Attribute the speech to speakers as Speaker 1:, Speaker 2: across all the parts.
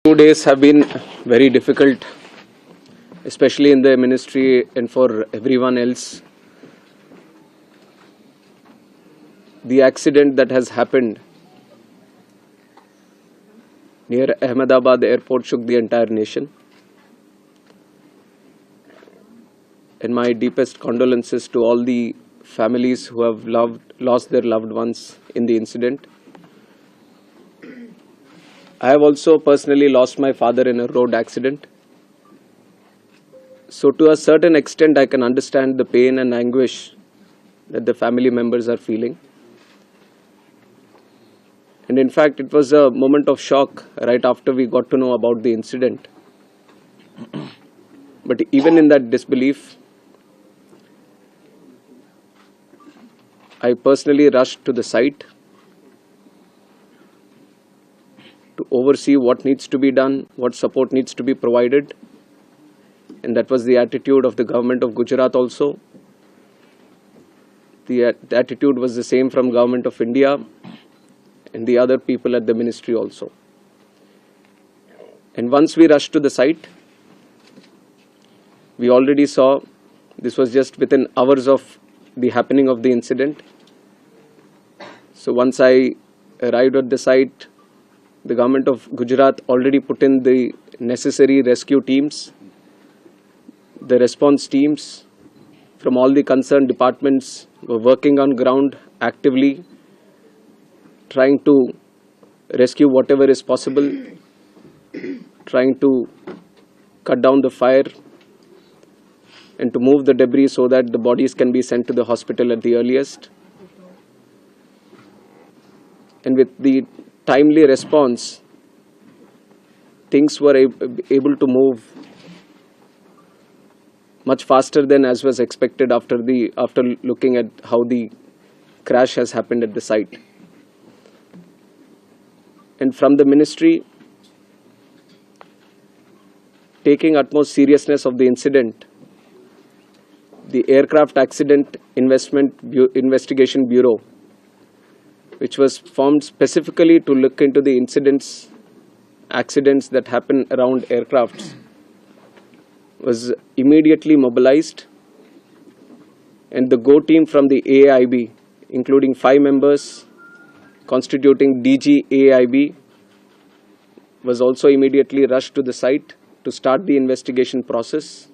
Speaker 1: 2 days have been very difficult, especially in the ministry and for everyone else. The accident that has happened near Ahmedabad airport shook the entire nation. And my deepest condolences to all the families who have lost their loved ones in the incident. I have also personally lost my father in a road accident. So to a certain extent, I can understand the pain and anguish that the family members are feeling. And in fact, it was a moment of shock right after we got to know about the incident. But even in that disbelief, I personally rushed to the site to oversee what needs to be done, what support needs to be provided. And that was the attitude of the government of Gujarat also. The attitude was the same from government of India and the other people at the ministry also. And once we rushed to the site, we already saw, this was just within hours of the happening of the incident. So once I arrived at the site, the government of Gujarat already put in the necessary rescue teams. The response teams from all the concerned departments were working on ground actively, trying to rescue whatever is possible, trying to cut down the fire and to move the debris so that the bodies can be sent to the hospital at the earliest. And with the timely response, things were able to move much faster than as was expected after looking at how the crash has happened at the site. And from the ministry, taking utmost seriousness of the incident, the Aircraft Accident Investigation Bureau, which was formed specifically to look into the accidents that happen around aircrafts, was immediately mobilized, and the GO team from the AIB, including 5 members constituting DG AIB, was also immediately rushed to the site to start the investigation process.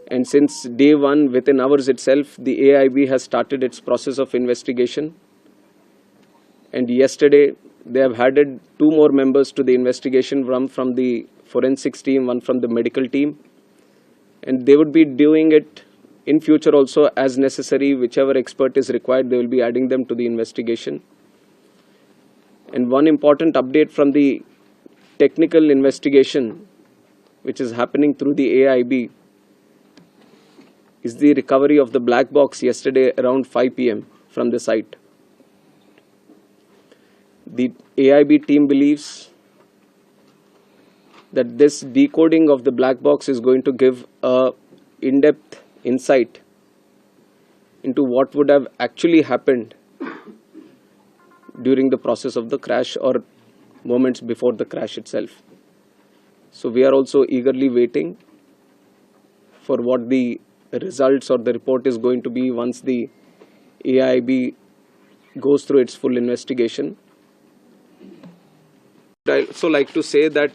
Speaker 1: And since day one, within hours itself, the AIB has started its process of investigation. And yesterday, they have added 2 more members to the investigation, one from the forensics team, one from the medical team. And they would be doing it in future also as necessary. Whichever expert is required, they will be adding them to the investigation. And one important update from the technical investigation, which is happening through the AIB, is the recovery of the black box yesterday around 5 p.m. from the site. The AIB team believes that this decoding of the black box is going to give a in-depth insight into what would have actually happened during the process of the crash or moments before the crash itself. So we are also eagerly waiting for what the results or the report is going to be once the AIB goes through its full investigation. I also like to say that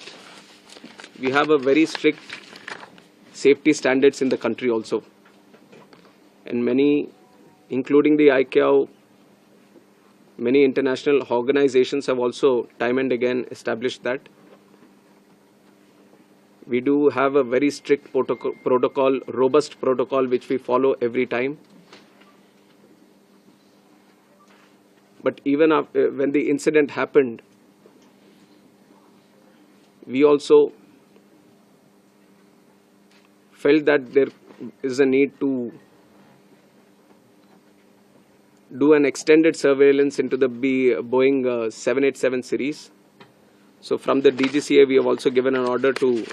Speaker 1: we have a very strict safety standards in the country also. And many, including the ICAO, many international organizations have also time and again established that. We do have a very strict protocol, robust protocol, which we follow every time. But even after, when the incident happened, we also felt that there is a need to do an extended surveillance into the Boeing 787 series. So from the DGCA, we have also given an order to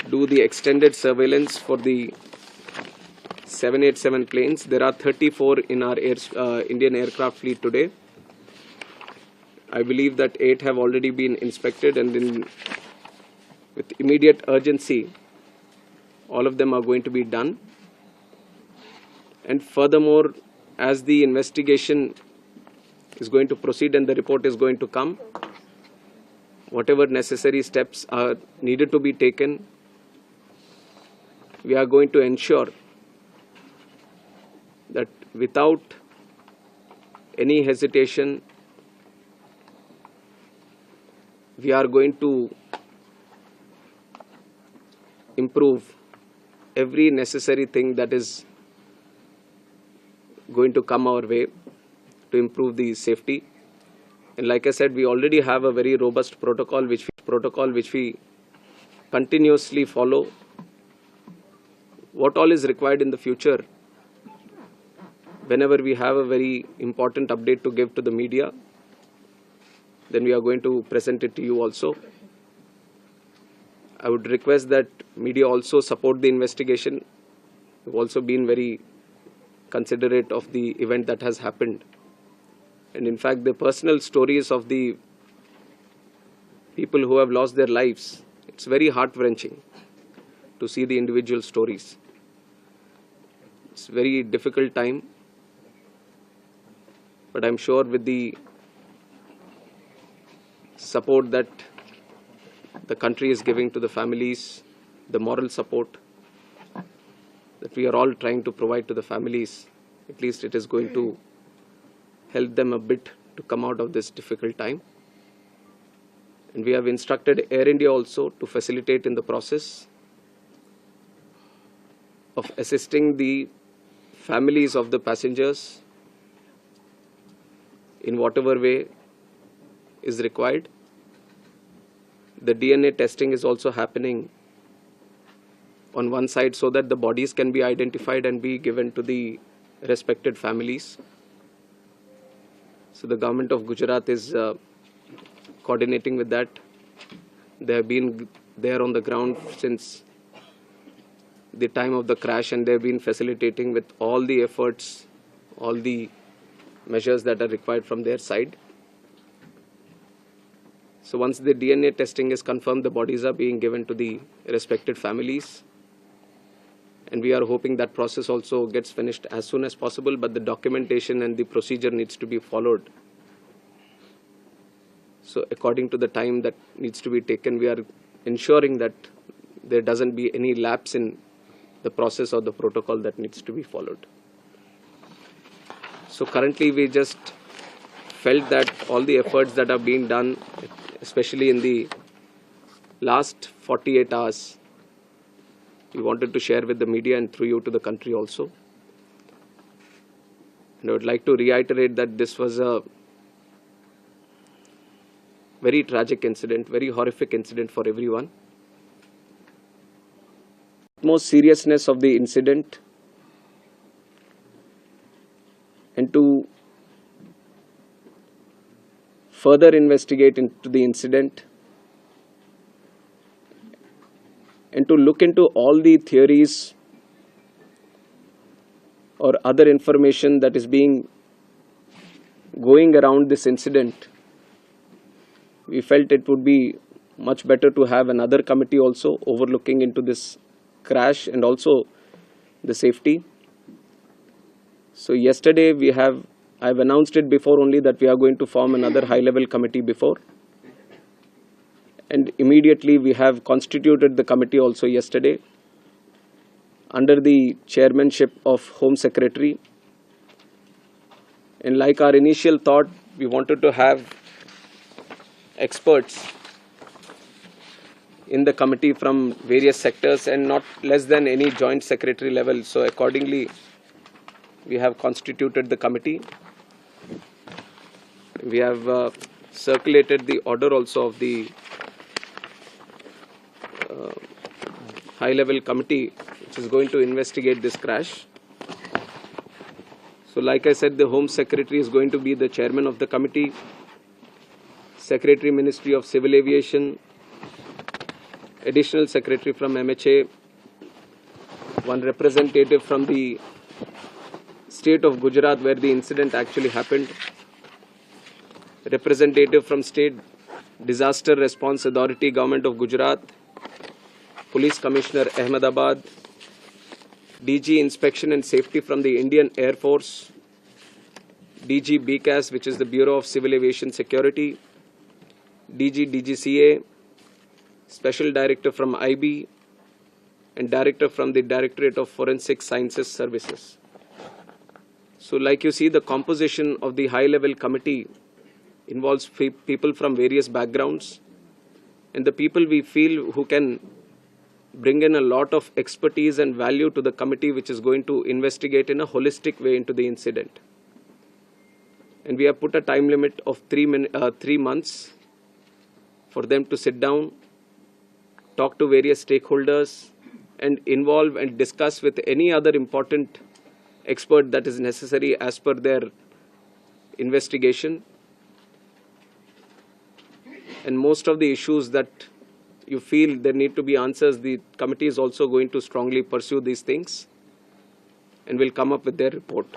Speaker 1: do the extended surveillance for the 787 planes. There are 34 in our Indian aircraft fleet today. I believe that 8 have already been inspected, and with immediate urgency, all of them are going to be done. And furthermore, as the investigation is going to proceed and the report is going to come, whatever necessary steps are needed to be taken, we are going to ensure that without any hesitation, we are going to improve every necessary thing that is going to come our way to improve the safety. And like I said, we already have a very robust protocol which we continuously follow. What all is required in the future, whenever we have a very important update to give to the media, then we are going to present it to you also. I would request that media also support the investigation. We've also been very considerate of the event that has happened. And in fact, the personal stories of the people who have lost their lives, it's very heart-wrenching to see the individual stories. It's a very difficult time, but I'm sure with the support that the country is giving to the families, the moral support that we are all trying to provide to the families, at least it is going to help them a bit to come out of this difficult time. And we have instructed Air India also to facilitate in the process of assisting the families of the passengers in whatever way is required. The DNA testing is also happening on one side so that the bodies can be identified and be given to the respected families. So the government of Gujarat is coordinating with that. They have been there on the ground since the time of the crash, and they have been facilitating with all the efforts, all the measures that are required from their side. So once the DNA testing is confirmed, the bodies are being given to the respected families. And we are hoping that process also gets finished as soon as possible, but the documentation and the procedure needs to be followed. So according to the time that needs to be taken, we are ensuring that there doesn't be any lapse in the process or the protocol that needs to be followed. So currently we just felt that all the efforts that are being done, especially in the last 48 hours, we wanted to share with the media and through you to the country also. And I would like to reiterate that this was a very tragic incident, very horrific incident for everyone. Most seriousness of the incident, and to further investigate into the incident and to look into all the theories or other information that is going around this incident, we felt it would be much better to have another committee also overlooking into this crash and also the safety. So yesterday I've announced it before only that we are going to form another high-level committee before. And immediately we have constituted the committee also yesterday under the chairmanship of Home Secretary. And like our initial thought, we wanted to have experts in the committee from various sectors and not less than any joint secretary level. So accordingly, we have constituted the committee. We have circulated the order also of the high-level committee which is going to investigate this crash. So like I said, the Home Secretary is going to be the chairman of the committee, Secretary Ministry of Civil Aviation, Additional Secretary from MHA, one representative from the state of Gujarat where the incident actually happened, representative from State Disaster Response Authority, Government of Gujarat, Police Commissioner Ahmedabad, DG Inspection and Safety from the Indian Air Force, DG BCAS, which is the Bureau of Civil Aviation Security, DG DGCA, Special Director from IB, and Director from the Directorate of Forensic Sciences Services. So like you see, the composition of the high-level committee involves people from various backgrounds, and the people we feel who can bring in a lot of expertise and value to the committee, which is going to investigate in a holistic way into the incident. And we have put a time limit of 3 months for them to sit down, talk to various stakeholders, and involve and discuss with any other important expert that is necessary as per their investigation. And most of the issues that you feel there need to be answers, the committee is also going to strongly pursue these things and will come up with their report.